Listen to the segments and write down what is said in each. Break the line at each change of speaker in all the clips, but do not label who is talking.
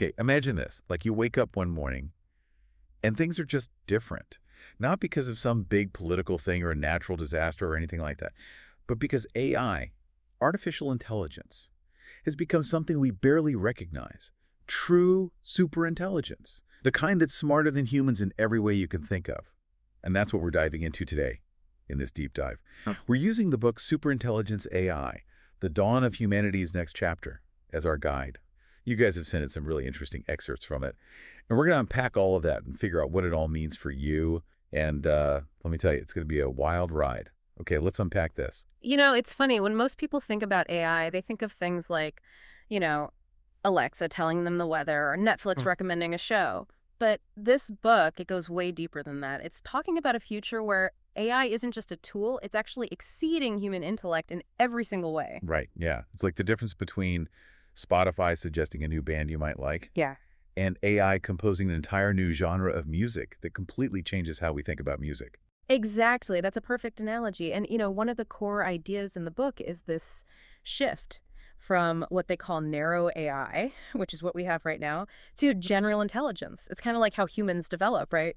Okay, imagine this. Like you wake up one morning and things are just different. Not because of some big political thing or a natural disaster or anything like that, but because AI, artificial intelligence, has become something we barely recognize. True superintelligence. The kind that's smarter than humans in every way you can think of. And that's what we're diving into today in this deep dive. We're using the book Superintelligence AI, The Dawn of Humanity's Next Chapter, as our guide. You guys have sent in some really interesting excerpts from it. And we're going to unpack all of that and figure out what it all means for you. And let me tell you, it's going to be a wild ride. Okay, let's unpack this.
You know, it's funny. When most people think about AI, they think of things like, you know, Alexa telling them the weather or Netflix recommending a show. But this book, it goes way deeper than that. It's talking about a future where AI isn't just a tool, it's actually exceeding human intellect in every single way.
Right, yeah. It's like the difference between Spotify suggesting a new band you might like
Yeah.
and AI composing an entire new genre of music that completely changes how we think about music.
Exactly. That's a perfect analogy. And, you know, one of the core ideas in the book is this shift from what they call narrow AI, which is what we have right now, to general intelligence. It's kind of like how humans develop, right?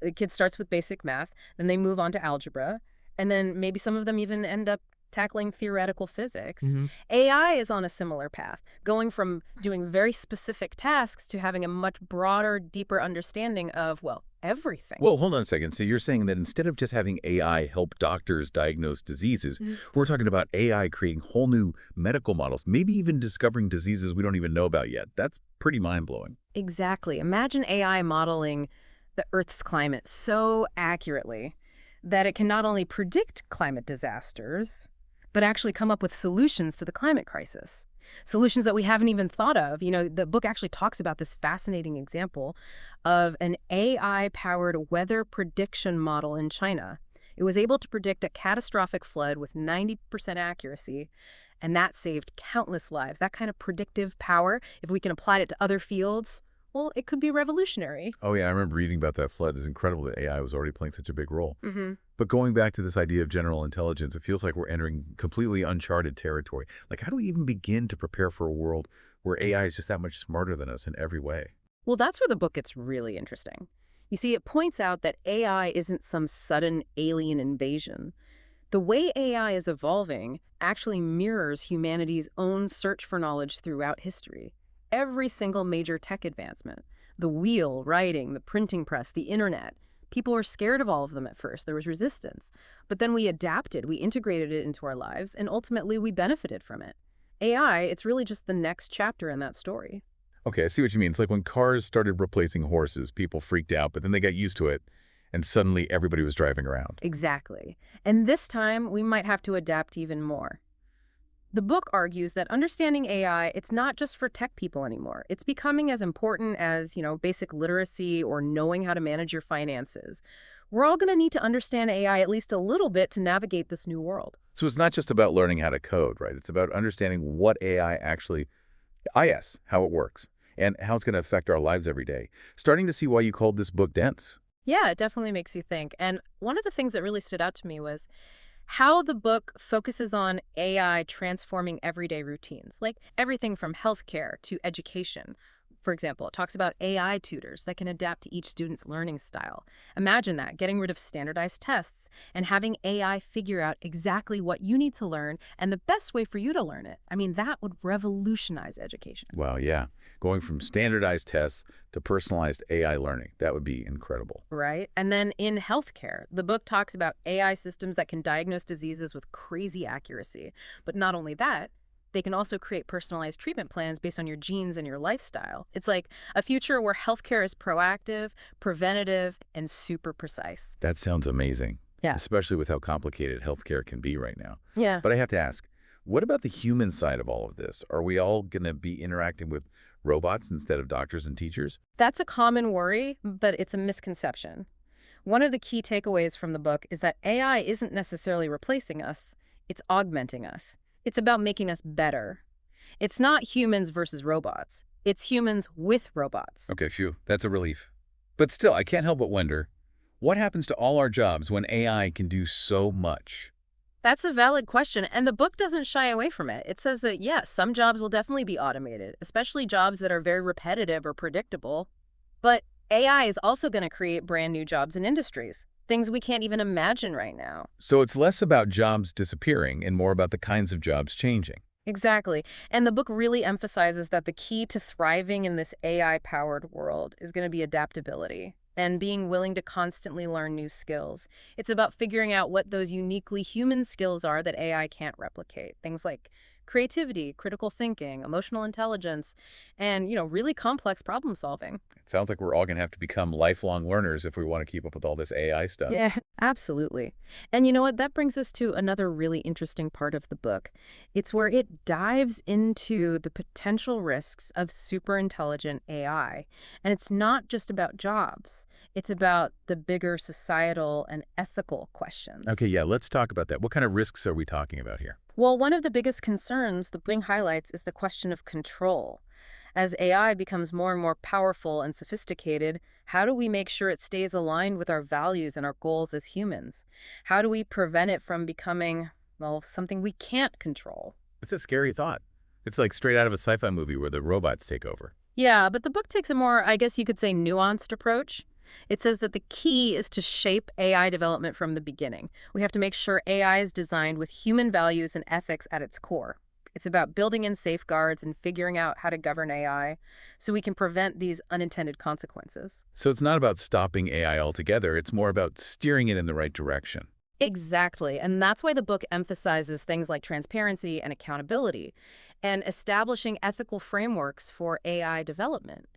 A kid starts with basic math, then they move on to algebra, and then maybe some of them even end up tackling theoretical physics. AI is on a similar path, going from doing very specific tasks to having a much broader, deeper understanding of, well, everything.
Well, hold on a second. So you're saying that instead of just having AI help doctors diagnose diseases, we're talking about AI creating whole new medical models, maybe even discovering diseases we don't even know about yet. That's pretty mind-blowing.
Exactly. Imagine AI modeling the Earth's climate so accurately that it can not only predict climate disasters, but actually come up with solutions to the climate crisis. Solutions that we haven't even thought of. You know, the book actually talks about this fascinating example of an AI-powered weather prediction model in China. It was able to predict a catastrophic flood with 90% accuracy, and that saved countless lives. That kind of predictive power, if we can apply it to other fields, well, it could be revolutionary.
Oh, yeah, I remember reading about that flood. It's incredible that AI was already playing such a big role.
Mm-hmm.
But going back to this idea of general intelligence, it feels like we're entering completely uncharted territory. Like, how do we even begin to prepare for a world where AI is just that much smarter than us in every way?
Well, that's where the book gets really interesting. You see, it points out that AI isn't some sudden alien invasion. The way AI is evolving actually mirrors humanity's own search for knowledge throughout history. Every single major tech advancement, the wheel, writing, the printing press, the internet, people were scared of all of them at first. There was resistance. But then we adapted, we integrated it into our lives, and ultimately we benefited from it. AI, it's really just the next chapter in that story.
Okay, I see what you mean. It's like when cars started replacing horses, people freaked out, but then they got used to it, and suddenly everybody was driving around.
Exactly. And this time, we might have to adapt even more. The book argues that understanding AI, it's not just for tech people anymore. It's becoming as important as, you know, basic literacy or knowing how to manage your finances. We're all going to need to understand AI at least a little bit to navigate this new world.
So it's not just about learning how to code, right? It's about understanding what AI actually, how it works, and how it's going to affect our lives every day. Starting to see why you called this book dense.
Yeah, it definitely makes you think. And one of the things that really stood out to me was how the book focuses on AI transforming everyday routines, like everything from healthcare to education. For example, it talks about AI tutors that can adapt to each student's learning style. Imagine that, getting rid of standardized tests and having AI figure out exactly what you need to learn and the best way for you to learn it. I mean, that would revolutionize education.
Well, yeah. Going from standardized tests to personalized AI learning, that would be incredible.
Right? And then in healthcare, the book talks about AI systems that can diagnose diseases with crazy accuracy. But not only that, they can also create personalized treatment plans based on your genes and your lifestyle. It's like a future where healthcare is proactive, preventative, and super precise.
That sounds amazing.
Yeah.
Especially with how complicated healthcare can be right now.
Yeah.
But I have to ask, what about the human side of all of this? Are we all going to be interacting with robots instead of doctors and teachers?
That's a common worry, but it's a misconception. One of the key takeaways from the book is that AI isn't necessarily replacing us, it's augmenting us. It's about making us better. It's not humans versus robots. It's humans with robots.
Okay, phew, that's a relief. But still, I can't help but wonder, what happens to all our jobs when AI can do so much?
That's a valid question, and the book doesn't shy away from it. It says that, yes, some jobs will definitely be automated, especially jobs that are very repetitive or predictable. But AI is also going to create brand new jobs and industries, things we can't even imagine right now.
So it's less about jobs disappearing and more about the kinds of jobs changing.
Exactly. And the book really emphasizes that the key to thriving in this AI-powered world is going to be adaptability and being willing to constantly learn new skills. It's about figuring out what those uniquely human skills are that AI can't replicate. Things like creativity, critical thinking, emotional intelligence, and, really complex problem solving.
It sounds like we're all going to have to become lifelong learners if we want to keep up with all this AI stuff.
Yeah, absolutely. And you know what? That brings us to another really interesting part of the book. It's where it dives into the potential risks of superintelligent AI. And it's not just about jobs. It's about the bigger societal and ethical questions.
Okay, yeah, let's talk about that. What kind of risks are we talking about here?
Well, one of the biggest concerns the book highlights is the question of control. As AI becomes more and more powerful and sophisticated, how do we make sure it stays aligned with our values and our goals as humans? How do we prevent it from becoming, well, something we can't control?
It's a scary thought. It's like straight out of a sci-fi movie where the robots take over.
Yeah, but the book takes a more, I guess you could say, nuanced approach. It says that the key is to shape AI development from the beginning. We have to make sure AI is designed with human values and ethics at its core. It's about building in safeguards and figuring out how to govern AI so we can prevent these unintended consequences.
So it's not about stopping AI altogether. It's more about steering it in the right direction.
Exactly. And that's why the book emphasizes things like transparency and accountability and establishing ethical frameworks for AI development.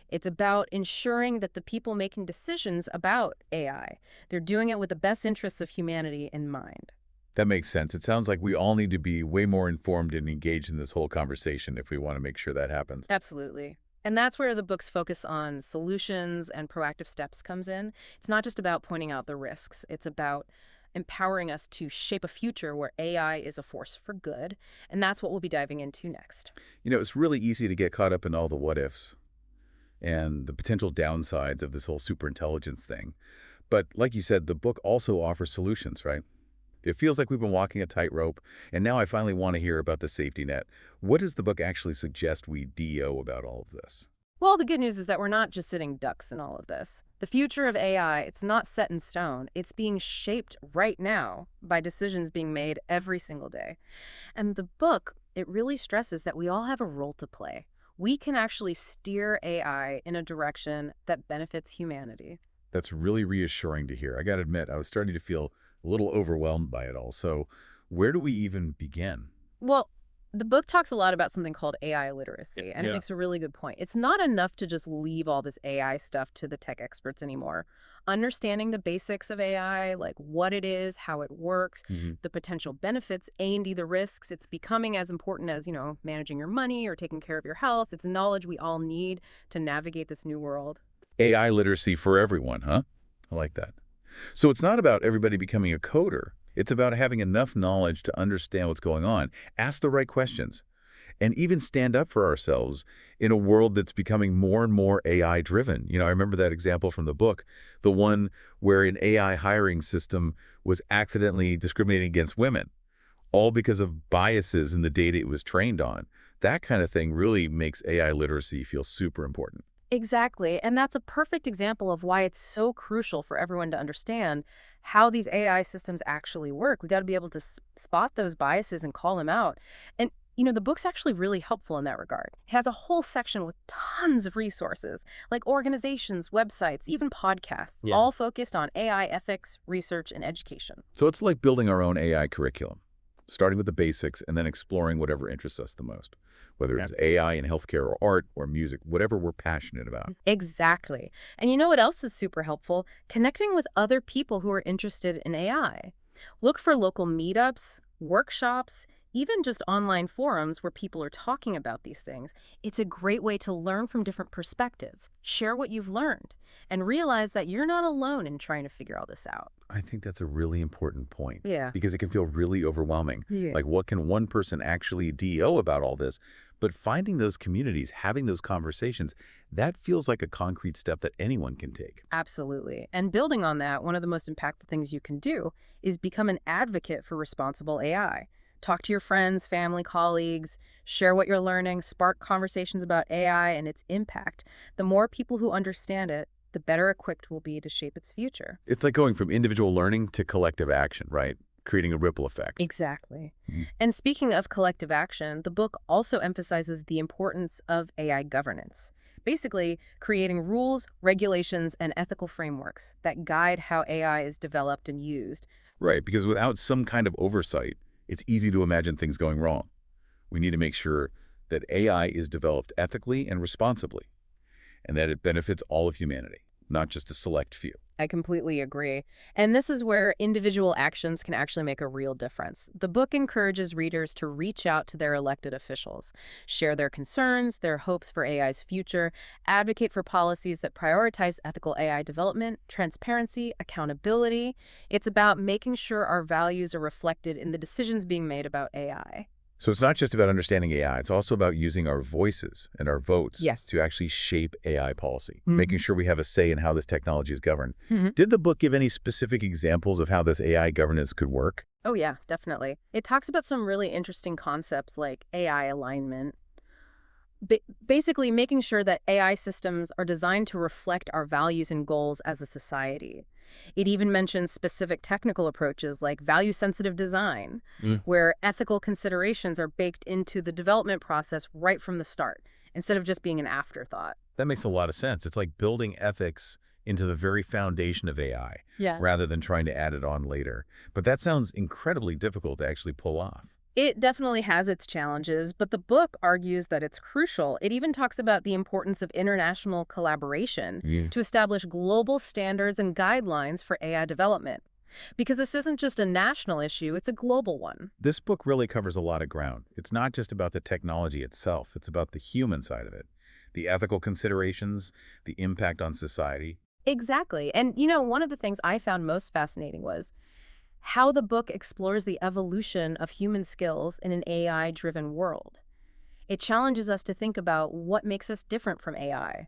It's about ensuring that the people making decisions about AI, they're doing it with the best interests of humanity in mind.
That makes sense. It sounds like we all need to be way more informed and engaged in this whole conversation if we want to make sure that happens.
Absolutely. And that's where the book's focus on solutions and proactive steps comes in. It's not just about pointing out the risks. It's about empowering us to shape a future where AI is a force for good. And that's what we'll be diving into next.
It's really easy to get caught up in all the what ifs and the potential downsides of this whole superintelligence thing. But like you said, the book also offers solutions, right? It feels like we've been walking a tightrope, and now I finally want to hear about the safety net. What does the book actually suggest we DO about all of this?
Well, the good news is that we're not just sitting ducks in all of this. The future of AI, it's not set in stone. It's being shaped right now by decisions being made every single day. And the book, it really stresses that we all have a role to play. We can actually steer AI in a direction that benefits humanity.
That's really reassuring to hear. I got to admit, I was starting to feel a little overwhelmed by it all. So where do we even begin?
Well, the book talks a lot about something called AI literacy, and it
Yeah.
makes a really good point. It's not enough to just leave all this AI stuff to the tech experts anymore. Understanding the basics of AI, like what it is, how it works,
hmm
the potential benefits, A&D, the risks, it's becoming as important as, managing your money or taking care of your health. It's knowledge we all need to navigate this new world.
AI literacy for everyone, huh? I like that. So it's not about everybody becoming a coder. It's about having enough knowledge to understand what's going on, ask the right questions, and even stand up for ourselves in a world that's becoming more and more AI-driven. I remember that example from the book, the one where an AI hiring system was accidentally discriminating against women, all because of biases in the data it was trained on. That kind of thing really makes AI literacy feel super important.
Exactly. And that's a perfect example of why it's so crucial for everyone to understand how these AI systems actually work. We got to be able to spot those biases and call them out. And, the book's actually really helpful in that regard. It has a whole section with tons of resources, like organizations, websites, even podcasts,
Yeah.
all focused on AI ethics, research, and education.
So it's like building our own AI curriculum, starting with the basics and then exploring whatever interests us the most, whether it's AI in healthcare or art or music, whatever we're passionate about.
Exactly. And you know what else is super helpful? Connecting with other people who are interested in AI. Look for local meetups, workshops, even just online forums where people are talking about these things. It's a great way to learn from different perspectives, share what you've learned, and realize that you're not alone in trying to figure all this out.
I think that's a really important point
Yeah.
because it can feel really overwhelming.
Yeah.
Like, what can one person actually DO about all this? But finding those communities, having those conversations, that feels like a concrete step that anyone can take.
Absolutely. And building on that, one of the most impactful things you can do is become an advocate for responsible AI. Talk to your friends, family, colleagues, share what you're learning, spark conversations about AI and its impact. The more people who understand it, the better equipped we'll be to shape its future.
It's like going from individual learning to collective action, right? Creating a ripple effect.
Exactly.
Mhm.
And speaking of collective action, the book also emphasizes the importance of AI governance. Basically, creating rules, regulations, and ethical frameworks that guide how AI is developed and used.
Right, because without some kind of oversight, it's easy to imagine things going wrong. We need to make sure that AI is developed ethically and responsibly, and that it benefits all of humanity, not just a select few.
I completely agree. And this is where individual actions can actually make a real difference. The book encourages readers to reach out to their elected officials, share their concerns, their hopes for AI's future, advocate for policies that prioritize ethical AI development, transparency, accountability. It's about making sure our values are reflected in the decisions being made about AI.
So it's not just about understanding AI, it's also about using our voices and our votes
Yes.
to actually shape AI policy, making
Mhm.
sure we have a say in how this technology is governed.
Mhm.
Did the book give any specific examples of how this AI governance could work?
Oh, yeah, definitely. It talks about some really interesting concepts like AI alignment. Basically, making sure that AI systems are designed to reflect our values and goals as a society. It even mentions specific technical approaches like value-sensitive design,
Mm.
where ethical considerations are baked into the development process right from the start, instead of just being an afterthought.
That makes a lot of sense. It's like building ethics into the very foundation of AI
Yeah.
rather than trying to add it on later. But that sounds incredibly difficult to actually pull off.
It definitely has its challenges, but the book argues that it's crucial. It even talks about the importance of international collaboration
Yeah.
to establish global standards and guidelines for AI development. Because this isn't just a national issue, it's a global one.
This book really covers a lot of ground. It's not just about the technology itself, it's about the human side of it, the ethical considerations, the impact on society.
Exactly. And, one of the things I found most fascinating was how the book explores the evolution of human skills in an AI-driven world. It challenges us to think about what makes us different from AI.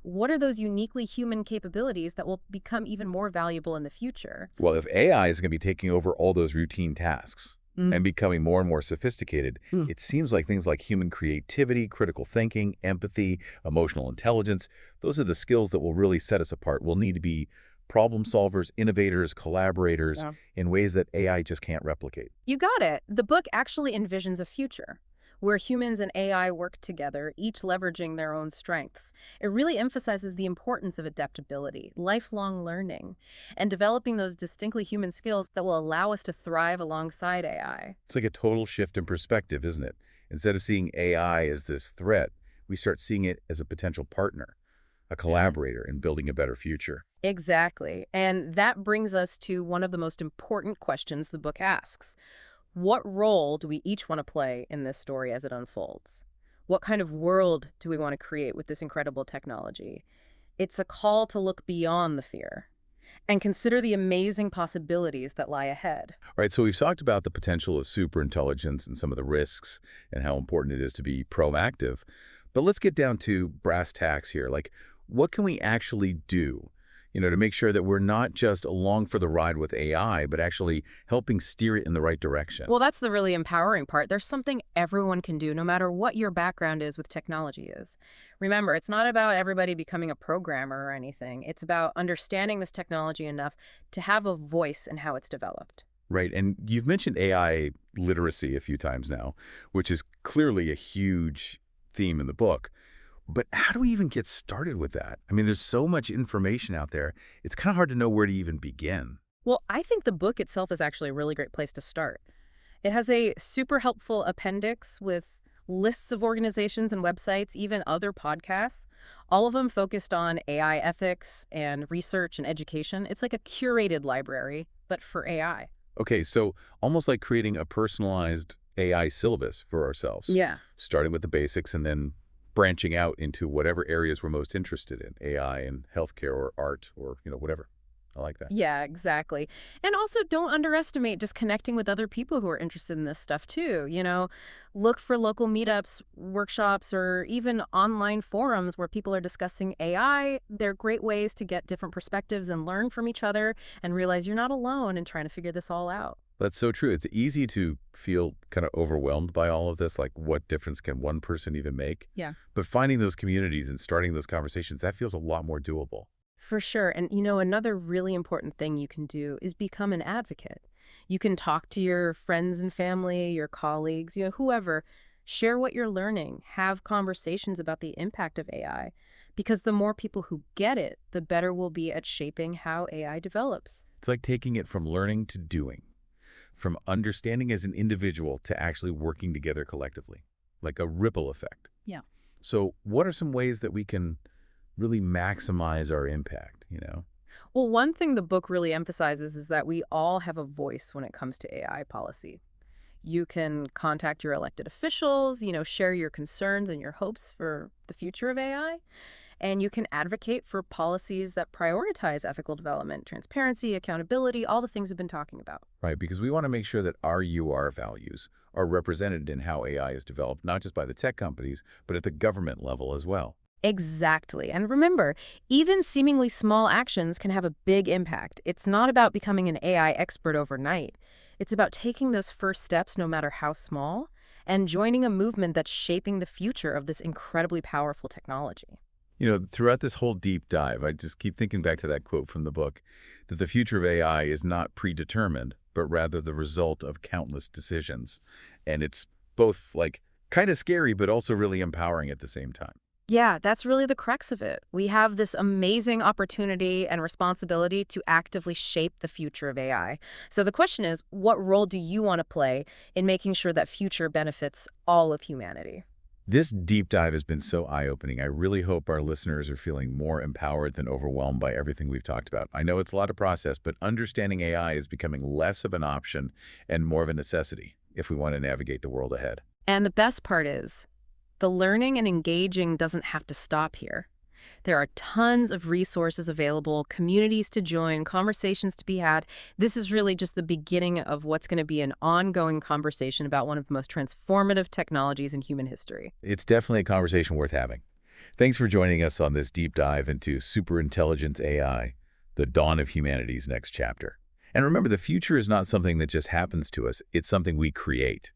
What are those uniquely human capabilities that will become even more valuable in the future?
Well, if AI is going to be taking over all those routine tasks
Mm.
and becoming more and more sophisticated,
Mm.
it seems like things like human creativity, critical thinking, empathy, emotional intelligence, those are the skills that will really set us apart. We'll need to be problem solvers, innovators, collaborators
Yeah.
in ways that AI just can't replicate.
You got it. The book actually envisions a future where humans and AI work together, each leveraging their own strengths. It really emphasizes the importance of adaptability, lifelong learning, and developing those distinctly human skills that will allow us to thrive alongside AI.
It's like a total shift in perspective, isn't it? Instead of seeing AI as this threat, we start seeing it as a potential partner, a collaborator in building a better future.
Exactly. And that brings us to one of the most important questions the book asks. What role do we each want to play in this story as it unfolds? What kind of world do we want to create with this incredible technology? It's a call to look beyond the fear and consider the amazing possibilities that lie ahead.
All right, so we've talked about the potential of superintelligence and some of the risks and how important it is to be proactive. But let's get down to brass tacks here. Like, what can we actually do, to make sure that we're not just along for the ride with AI, but actually helping steer it in the right direction?
Well, that's the really empowering part. There's something everyone can do, no matter what your background is with technology is. Remember, it's not about everybody becoming a programmer or anything. It's about understanding this technology enough to have a voice in how it's developed.
Right, and you've mentioned AI literacy a few times now, which is clearly a huge theme in the book. But how do we even get started with that? I mean, there's so much information out there. It's kind of hard to know where to even begin.
Well, I think the book itself is actually a really great place to start. It has a super helpful appendix with lists of organizations and websites, even other podcasts, all of them focused on AI ethics and research and education. It's like a curated library, but for AI.
Okay, so almost like creating a personalized AI syllabus for ourselves,
Yeah.
starting with the basics and then branching out into whatever areas we're most interested in, AI and healthcare or art or, whatever. I like that.
Yeah, exactly. And also don't underestimate just connecting with other people who are interested in this stuff too. Look for local meetups, workshops, or even online forums where people are discussing AI. They're great ways to get different perspectives and learn from each other and realize you're not alone in trying to figure this all out.
That's so true. It's easy to feel kind of overwhelmed by all of this, like what difference can one person even make?
Yeah.
But finding those communities and starting those conversations, that feels a lot more doable.
For sure. And another really important thing you can do is become an advocate. You can talk to your friends and family, your colleagues, whoever. Share what you're learning. Have conversations about the impact of AI. Because the more people who get it, the better we'll be at shaping how AI develops.
It's like taking it from learning to doing, from understanding as an individual to actually working together collectively, like a ripple effect.
Yeah.
So what are some ways that we can really maximize our impact?
Well, one thing the book really emphasizes is that we all have a voice when it comes to AI policy. You can contact your elected officials, share your concerns and your hopes for the future of AI. And you can advocate for policies that prioritize ethical development, transparency, accountability, all the things we've been talking about.
Right, because we want to make sure that our UR values are represented in how AI is developed, not just by the tech companies, but at the government level as well.
Exactly. And remember, even seemingly small actions can have a big impact. It's not about becoming an AI expert overnight. It's about taking those first steps, no matter how small, and joining a movement that's shaping the future of this incredibly powerful technology.
Throughout this whole deep dive, I just keep thinking back to that quote from the book, that the future of AI is not predetermined, but rather the result of countless decisions. And it's both like kind of scary, but also really empowering at the same time.
Yeah, that's really the crux of it. We have this amazing opportunity and responsibility to actively shape the future of AI. So the question is, what role do you want to play in making sure that future benefits all of humanity?
This deep dive has been so eye-opening. I really hope our listeners are feeling more empowered than overwhelmed by everything we've talked about. I know it's a lot of process, but understanding AI is becoming less of an option and more of a necessity if we want to navigate the world ahead.
And the best part is, the learning and engaging doesn't have to stop here. There are tons of resources available, communities to join, conversations to be had. This is really just the beginning of what's going to be an ongoing conversation about one of the most transformative technologies in human history.
It's definitely a conversation worth having. Thanks for joining us on this deep dive into Superintelligent AI, the dawn of humanity's next chapter. And remember, the future is not something that just happens to us. It's something we create.